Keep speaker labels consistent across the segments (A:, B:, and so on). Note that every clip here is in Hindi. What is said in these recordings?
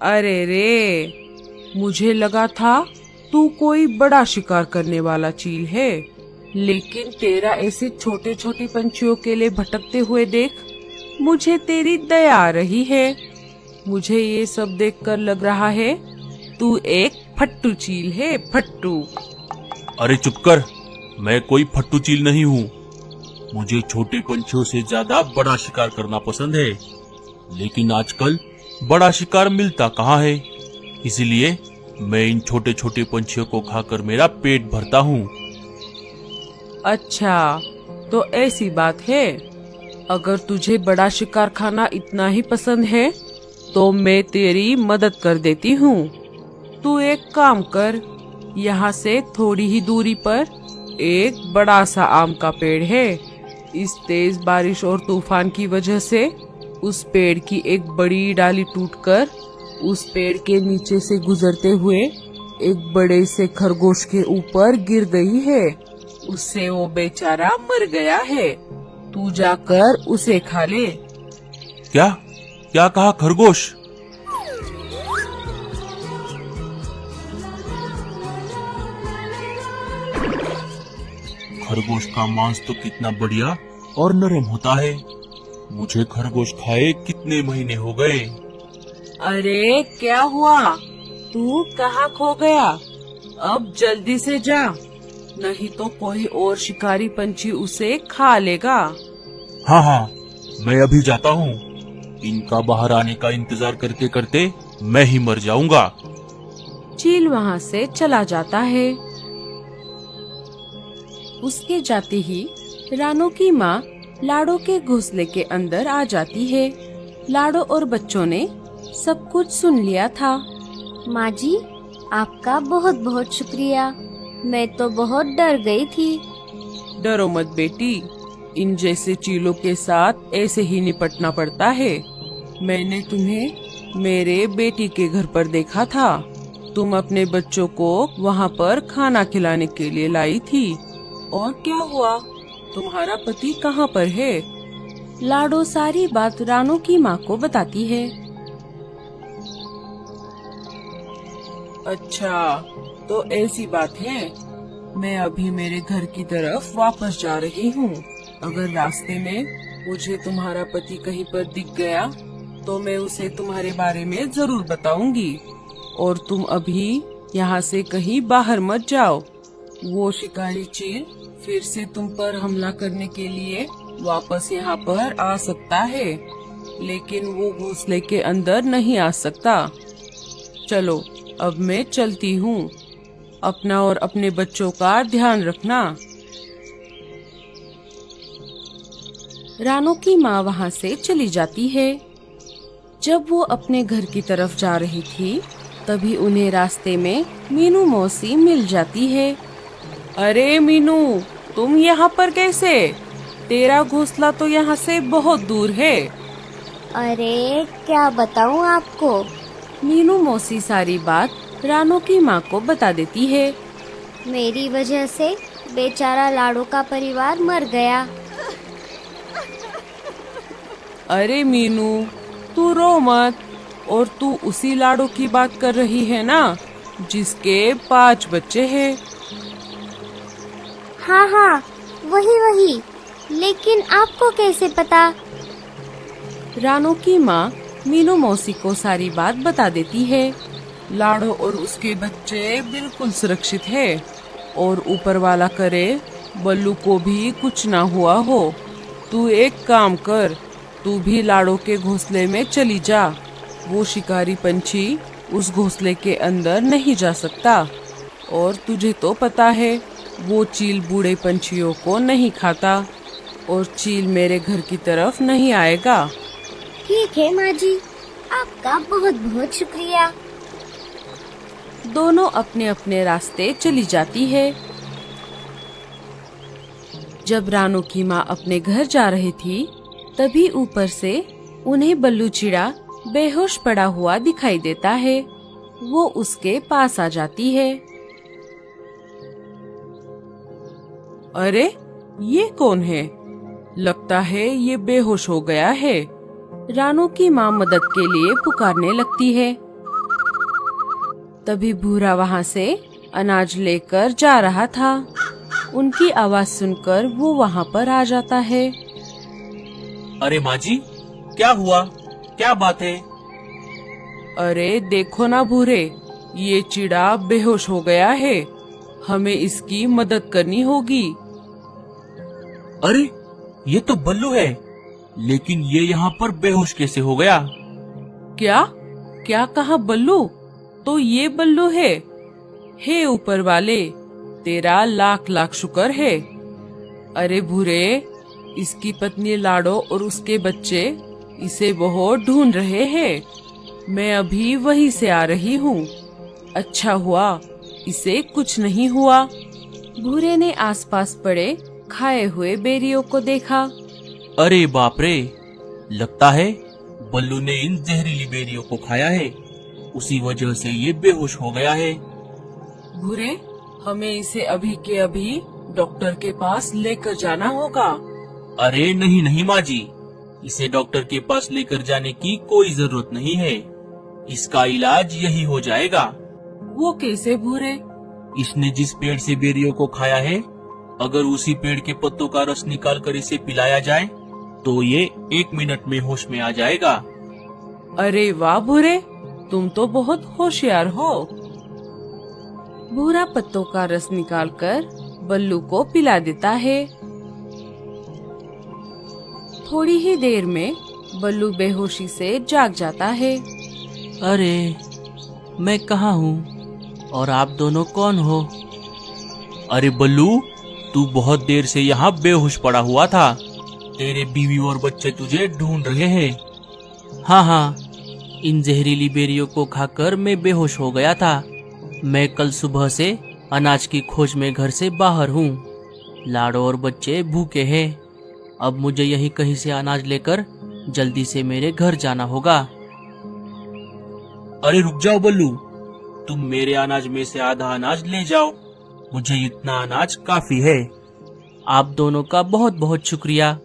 A: अरे रे, मुझे लगा था तू कोई बड़ा शिकार करने वाला चील है, लेकिन तेरा ऐसे छोटे छोटे पंछियों के लिए भटकते हुए देख मुझे तेरी दया आ रही है। मुझे ये सब देखकर लग रहा है तू एक फट्टू चील है, फट्टू।
B: अरे चुप कर, मैं कोई फट्टू चील नहीं हूँ। मुझे छोटे पंछियों से ज्यादा बड़ा शिकार करना पसंद है, लेकिन आजकल बड़ा शिकार मिलता कहाँ है, इसलिए मैं इन छोटे छोटे पंछियों को खाकर मेरा पेट भरता हूँ।
A: अच्छा, तो ऐसी बात है। अगर तुझे बड़ा शिकार खाना इतना ही पसंद है तो मैं तेरी मदद कर देती हूँ। तू एक काम कर, यहाँ से थोड़ी ही दूरी पर एक बड़ा सा आम का पेड़ है। इस तेज बारिश और तूफान की वजह से उस पेड़ की एक बड़ी डाली टूटकर उस पेड़ के नीचे से गुजरते हुए एक बड़े से खरगोश के ऊपर गिर गई है। उससे वो बेचारा मर गया है। तू जाकर उसे खा ले।
B: क्या क्या कहा खरगोश? खरगोश का मांस तो कितना बढ़िया और नरम होता है। मुझे खरगोश खाए कितने महीने हो गए।
A: अरे क्या हुआ? तू कहाँ खो गया? अब जल्दी से जा, नहीं तो कोई और शिकारी पंछी उसे खा लेगा।
B: हाँ हाँ, मैं अभी जाता हूँ। इनका बाहर आने का इंतजार करते करते मैं ही मर जाऊंगा।
A: चील वहाँ से चला जाता है। उसके जाते ही रानू की माँ लाडो के घोंसले के अंदर आ जाती है। लाडो और बच्चों ने सब कुछ सुन लिया था।
C: माँ जी, आपका बहुत बहुत शुक्रिया। मैं तो बहुत डर गई थी।
A: डरो मत बेटी, इन जैसे चीलों के साथ ऐसे ही निपटना पड़ता है। मैंने तुम्हें मेरे बेटी के घर पर देखा था। तुम अपने बच्चों को वहाँ पर खाना खिलाने के लिए लाई थी। और क्या हुआ? तुम्हारा पति कहाँ पर है? लाडो सारी बात रानू की माँ को बताती है। अच्छा, तो ऐसी बात है। मैं अभी मेरे घर की तरफ वापस जा रही हूँ। अगर रास्ते में मुझे तुम्हारा पति कहीं पर दिख गया तो मैं उसे तुम्हारे बारे में जरूर बताऊंगी। और तुम अभी यहाँ से कहीं बाहर मत जाओ। वो शिकारी चील फिर से तुम पर हमला करने के लिए वापस यहाँ पर आ सकता है, लेकिन वो घोंसले के अंदर नहीं आ सकता। चलो, अब मैं चलती हूँ। अपना और अपने बच्चों का ध्यान रखना। रानू की माँ वहाँ से चली जाती है। जब वो अपने घर की तरफ जा रही थी, तभी उन्हें रास्ते में मीनू मौसी मिल जाती है। अरे मीनू, तुम यहाँ पर कैसे? तेरा घोंसला तो यहाँ से बहुत दूर है।
C: अरे क्या बताऊँ आपको।
A: मीनू मौसी सारी बात रानू की माँ को बता देती है।
C: मेरी वजह से बेचारा लाडो का परिवार मर गया।
A: अरे मीनू, तू रो मत। और तू उसी लाडो की बात कर रही है ना, जिसके 5 बच्चे हैं?
C: हाँ हाँ, वही वही। लेकिन आपको कैसे पता?
A: रानू की माँ मीनू मौसी को सारी बात बता देती है। लाडो और उसके बच्चे बिल्कुल सुरक्षित है और ऊपर वाला करे बल्लू को भी कुछ ना हुआ हो। तू एक काम कर, तू भी लाडो के घोंसले में चली जा। वो शिकारी पंछी उस घोंसले के अंदर नहीं जा सकता। और तुझे तो पता है, वो चील बूढ़े पंछियों को नहीं खाता और चील मेरे घर की तरफ नहीं आएगा।
C: ठीक है माँ जी, आपका बहुत बहुत शुक्रिया।
A: दोनों अपने अपने रास्ते चली जाती है। जब रानू की माँ अपने घर जा रही थी, तभी ऊपर से उन्हें बल्लू चिड़ा बेहोश पड़ा हुआ दिखाई देता है। वो उसके पास आ जाती है। अरे, ये कौन है? लगता है ये बेहोश हो गया है। रानू की माँ मदद के लिए पुकारने लगती है। तभी भूरा वहाँ से अनाज लेकर जा रहा था। उनकी आवाज सुनकर वो वहाँ पर आ जाता है।
B: अरे माँ जी, क्या हुआ? क्या बात है?
A: अरे देखो ना भूरे, ये चिड़ा बेहोश हो गया है। हमें इसकी मदद करनी होगी।
B: अरे ये तो बल्लू है, लेकिन ये यहाँ पर बेहोश कैसे हो गया?
A: क्या क्या कहा बल्लू? तो ये बल्लू है। हे ऊपर वाले, तेरा लाख लाख शुक्र है। अरे भूरे, इसकी पत्नी लाडो और उसके बच्चे इसे बहुत ढूंढ रहे हैं। मैं अभी वहीं से आ रही हूँ। अच्छा हुआ इसे कुछ नहीं हुआ। भूरे ने आसपास पड़े खाए हुए बेरियों को देखा।
B: अरे बाप रे, लगता है बल्लू ने इन जहरीली बेरियों को खाया है, उसी वजह से ये बेहोश हो गया है।
A: भूरे, हमें इसे अभी के अभी डॉक्टर के पास लेकर जाना होगा।
B: अरे नहीं नहीं माँ जी, इसे डॉक्टर के पास लेकर जाने की कोई जरूरत नहीं है। इसका इलाज यही हो जाएगा।
A: वो कैसे भूरे?
B: इसने जिस पेड़ से बेरियों को खाया है, अगर उसी पेड़ के पत्तों का रस निकाल कर इसे पिलाया जाए तो ये 1 मिनट में होश में आ जाएगा।
A: अरे वाह भूरे, तुम तो बहुत होशियार हो। भूरा पत्तों का रस निकालकर बल्लू को पिला देता है। थोड़ी ही देर में बल्लू बेहोशी से जाग जाता है।
B: अरे मैं कहाँ हूँ और आप दोनों कौन हो? अरे बल्लू, तू बहुत देर से यहाँ बेहोश पड़ा हुआ था। तेरे बीवी और बच्चे तुझे ढूंढ रहे हैं। हाँ, इन जहरीली बेरियों को खाकर मैं बेहोश हो गया था। मैं कल सुबह से अनाज की खोज में घर से बाहर हूँ। लाडो और बच्चे भूखे हैं। अब मुझे यहीं कहीं से अनाज लेकर जल्दी से मेरे घर जाना होगा। अरे रुक जाओ बल्लू, तुम मेरे अनाज में से आधा अनाज ले जाओ। मुझे इतना अनाज काफी है। आप दोनों का बहुत बहुत शुक्रिया।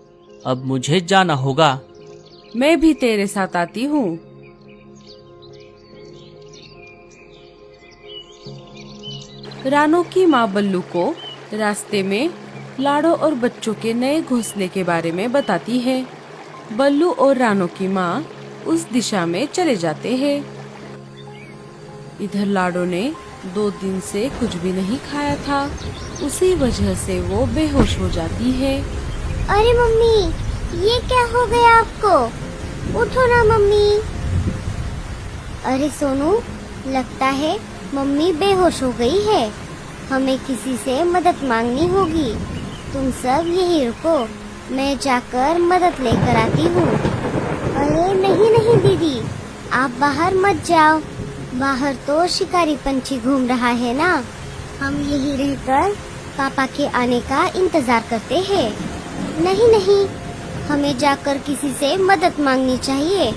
B: अब मुझे जाना होगा।
A: मैं भी तेरे साथ आती हूँ। रानो की माँ बल्लू को रास्ते में लाडो और बच्चों के नए घोंसले के बारे में बताती है। बल्लू और रानो की माँ उस दिशा में चले जाते हैं। इधर लाडो ने 2 दिन से कुछ भी नहीं खाया था, उसी वजह से वो बेहोश हो जाती है।
C: अरे मम्मी, ये क्या हो गया आपको? उठो ना मम्मी। अरे सोनू, लगता है मम्मी बेहोश हो गई है। हमें किसी से मदद मांगनी होगी। तुम सब यहीं रुको, मैं जाकर मदद लेकर आती हूँ। अरे नहीं नहीं दीदी, आप बाहर मत जाओ। बाहर तो शिकारी पंछी घूम रहा है ना। हम यहीं रहकर पापा के आने का इंतजार करते हैं। नहीं नहीं, हमें जाकर किसी से मदद मांगनी चाहिए।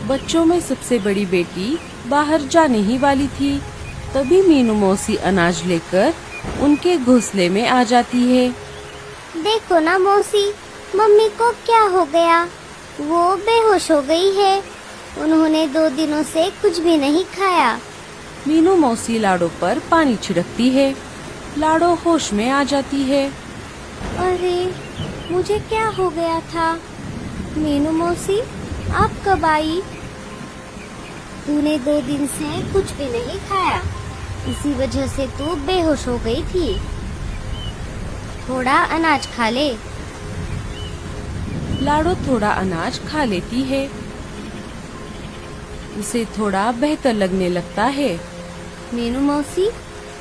A: बच्चों में सबसे बड़ी बेटी बाहर जाने ही वाली थी, तभी मीनू मौसी अनाज लेकर उनके घोंसले में आ जाती है।
C: देखो ना मौसी, मम्मी को क्या हो गया? वो बेहोश हो गई है। उन्होंने 2 दिनों से कुछ भी नहीं खाया।
A: मीनू मौसी लाडो पर पानी छिड़कती है। लाडो होश में आ जाती है।
C: अरे मुझे क्या हो गया था? मीनू मौसी, आप कब आई? तूने 2 दिन से कुछ भी नहीं खाया, इसी वजह से तू बेहोश हो गई थी। थोड़ा अनाज खा ले।
A: लाडो थोड़ा अनाज खा लेती है। उसे थोड़ा बेहतर लगने लगता है।
C: मीनू मौसी,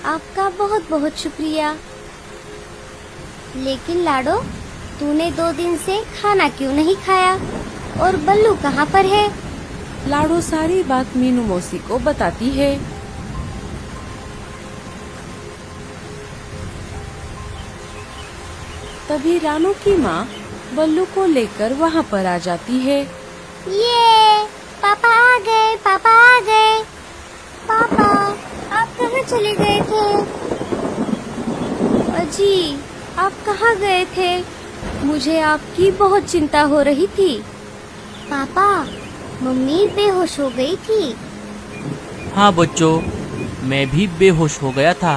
C: आपका बहुत बहुत शुक्रिया। लेकिन लाडो, तूने 2 दिन से खाना क्यों नहीं खाया? और बल्लू कहाँ पर है?
A: लाडो सारी बात मीनू मौसी को बताती है। तभी रानू की माँ बल्लू को लेकर वहाँ पर आ जाती है।
C: ये पापा आ गए, पापा आ गए। पापा, आप कहाँ चले गए थे? अजी, आप कहाँ गए थे? मुझे आपकी बहुत चिंता हो रही थी। पापा, मम्मी बेहोश हो गई थी।
B: हाँ बच्चों, मैं भी बेहोश हो गया था।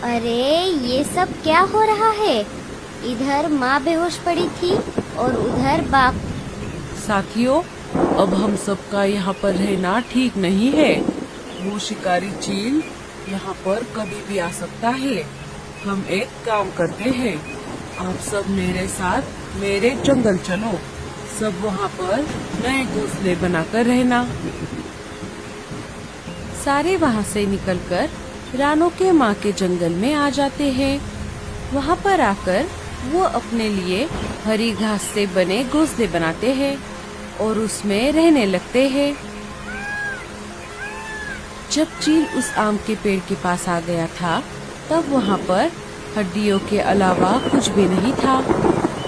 C: अरे ये सब क्या हो रहा है? इधर माँ बेहोश पड़ी थी और उधर बाप।
A: साथियों, अब हम सबका यहाँ पर रहना ठीक नहीं है। वो शिकारी चील यहाँ पर कभी भी आ सकता है। हम एक काम करते हैं, आप सब मेरे साथ मेरे जंगल चलो। सब वहाँ पर नए घोंसले बनाकर रहना। सारे वहाँ से निकलकर रानो के माँ के जंगल में आ जाते हैं। वहाँ पर आकर वो अपने लिए हरी घास से बने घोंसले बनाते हैं और उसमें रहने लगते हैं। जब चील उस आम के पेड़ के पास आ गया था, तब वहाँ पर हड्डियों के अलावा कुछ भी नहीं था।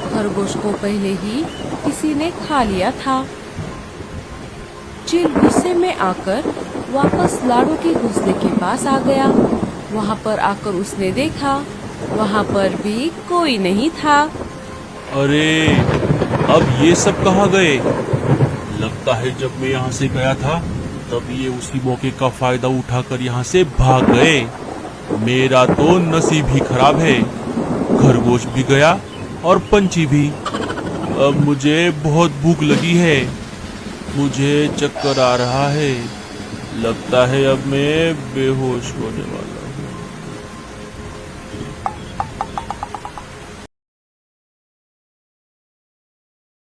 A: खरगोश को पहले ही किसी ने खा लिया था। चील गुस्से में आकर वापस लाडो के घोंसले के पास आ गया। वहाँ पर आकर उसने देखा, वहाँ पर भी कोई नहीं था।
B: अरे, अब ये सब कहाँ गए? लगता है जब मैं यहाँ से गया था तब ये उसी मौके का फायदा उठाकर यहाँ से भाग गए। मेरा तो नसीब ही खराब है। खरगोश भी गया और पंछी भी। अब मुझे बहुत भूख लगी है। मुझे चक्कर आ रहा है। लगता है अब मैं बेहोश होने वाला